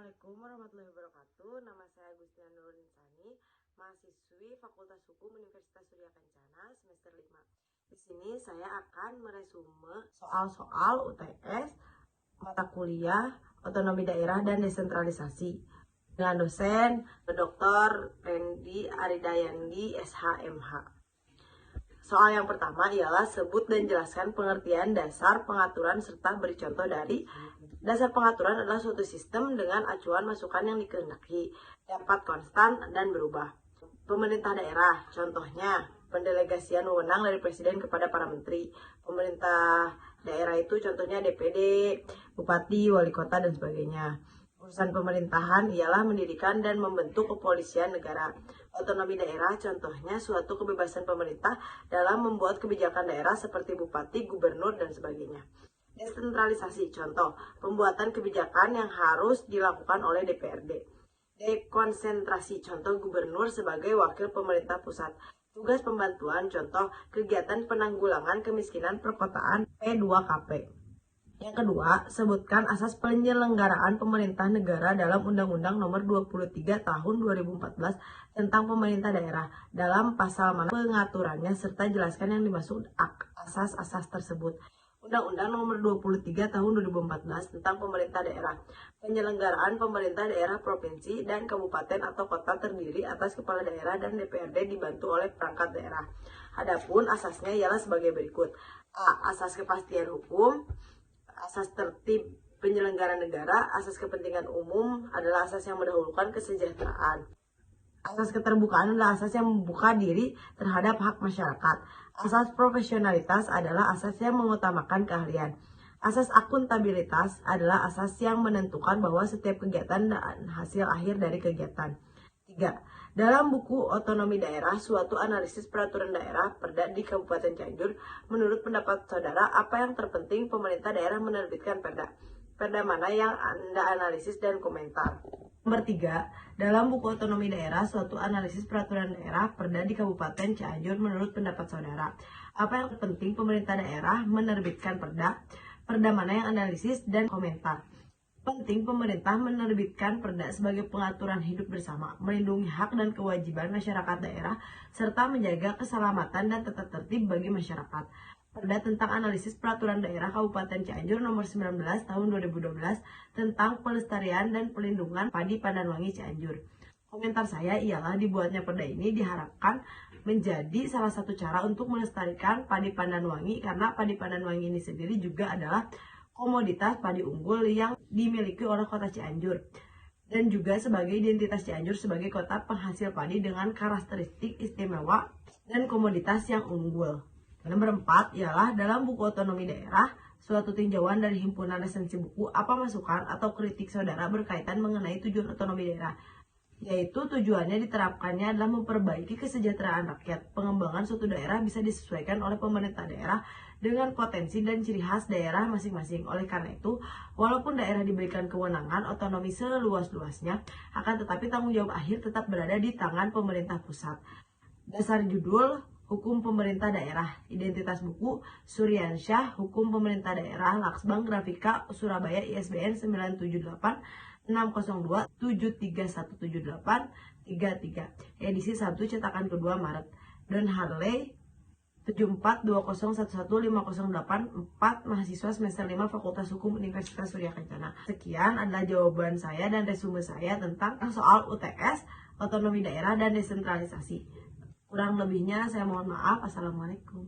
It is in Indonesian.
Assalamualaikum warahmatullahi wabarakatuh. Nama saya Agustiana Nurul Insani, mahasiswi Fakultas Hukum Universitas Surya Kencana semester 5. Di sini saya akan meresume soal-soal UTS, mata kuliah, otonomi daerah dan desentralisasi dengan dosen Dr. Rendi Aridayandi SHMH. Soal yang pertama ialah sebut dan jelaskan pengertian dasar pengaturan serta beri contoh dari. Dasar pengaturan adalah suatu sistem dengan acuan masukan yang dikehendaki, dapat konstan dan berubah. Pemerintah daerah, contohnya pendelegasian wewenang dari presiden kepada para menteri. Pemerintah daerah itu contohnya DPD, bupati, wali kota, dan sebagainya. Urusan pemerintahan ialah mendirikan dan membentuk kepolisian negara. Otonomi daerah contohnya suatu kebebasan pemerintah dalam membuat kebijakan daerah seperti bupati, gubernur, dan sebagainya. Desentralisasi contoh pembuatan kebijakan yang harus dilakukan oleh DPRD. Dekonsentrasi contoh gubernur sebagai wakil pemerintah pusat. Tugas pembantuan contoh kegiatan penanggulangan kemiskinan perkotaan P2KP. Yang kedua, sebutkan asas penyelenggaraan pemerintah negara dalam Undang-Undang Nomor 23 Tahun 2014 tentang pemerintah daerah dalam pasal mana pengaturannya serta jelaskan yang dimaksud asas-asas tersebut. Undang-Undang Nomor 23 Tahun 2014 tentang pemerintah daerah. Penyelenggaraan pemerintah daerah provinsi dan kabupaten atau kota terdiri atas kepala daerah dan DPRD dibantu oleh perangkat daerah. Adapun asasnya ialah sebagai berikut. A. Asas kepastian hukum. Asas tertib penyelenggaraan negara, asas kepentingan umum adalah asas yang mendahulukan kesejahteraan. Asas keterbukaan adalah asas yang membuka diri terhadap hak masyarakat. Asas profesionalitas adalah asas yang mengutamakan keahlian. Asas akuntabilitas adalah asas yang menentukan bahwa setiap kegiatan dan hasil akhir dari kegiatan. 3. Dalam buku Otonomi Daerah, suatu analisis peraturan daerah Perda di Kabupaten Cianjur, menurut pendapat saudara, apa yang terpenting pemerintah daerah menerbitkan Perda? Perda mana yang Anda analisis dan komentar? Nomor 3. Dalam buku Otonomi Daerah, suatu analisis peraturan daerah Perda di Kabupaten Cianjur, menurut pendapat saudara, apa yang terpenting pemerintah daerah menerbitkan Perda? Perda mana yang analisis dan komentar? Penting pemerintah menerbitkan Perda sebagai pengaturan hidup bersama, melindungi hak dan kewajiban masyarakat daerah, serta menjaga keselamatan dan tata tertib bagi masyarakat. Perda tentang analisis peraturan daerah Kabupaten Cianjur nomor 19 tahun 2012 tentang pelestarian dan pelindungan padi Pandanwangi Cianjur. Komentar saya ialah dibuatnya Perda ini diharapkan menjadi salah satu cara untuk melestarikan padi Pandanwangi karena padi Pandanwangi ini sendiri juga adalah komoditas padi unggul yang dimiliki oleh kota Cianjur dan juga sebagai identitas Cianjur sebagai kota penghasil padi dengan karakteristik istimewa dan komoditas yang unggul. Nomor 4 ialah dalam buku Otonomi Daerah, suatu tinjauan dari himpunan resensi buku, apa masukan atau kritik saudara berkaitan mengenai tujuan otonomi daerah, yaitu tujuannya diterapkannya adalah memperbaiki kesejahteraan rakyat. Pengembangan suatu daerah bisa disesuaikan oleh pemerintah daerah dengan potensi dan ciri khas daerah masing-masing. Oleh karena itu, walaupun daerah diberikan kewenangan otonomi seluas-luasnya, akan tetapi tanggung jawab akhir tetap berada di tangan pemerintah pusat. Dasar judul Hukum Pemerintah Daerah. Identitas buku Suryansyah, Hukum Pemerintah Daerah, Laksbang Grafika, Surabaya, ISBN 978 602 73178 33. Edisi 1 cetakan kedua Maret. Dan Harley 7420115008 mahasiswa semester 5 Fakultas Hukum Universitas Surya Kencana. Sekian adalah jawaban saya dan resume saya tentang soal UTS, otonomi daerah dan desentralisasi. Kurang lebihnya saya mohon maaf. Assalamualaikum.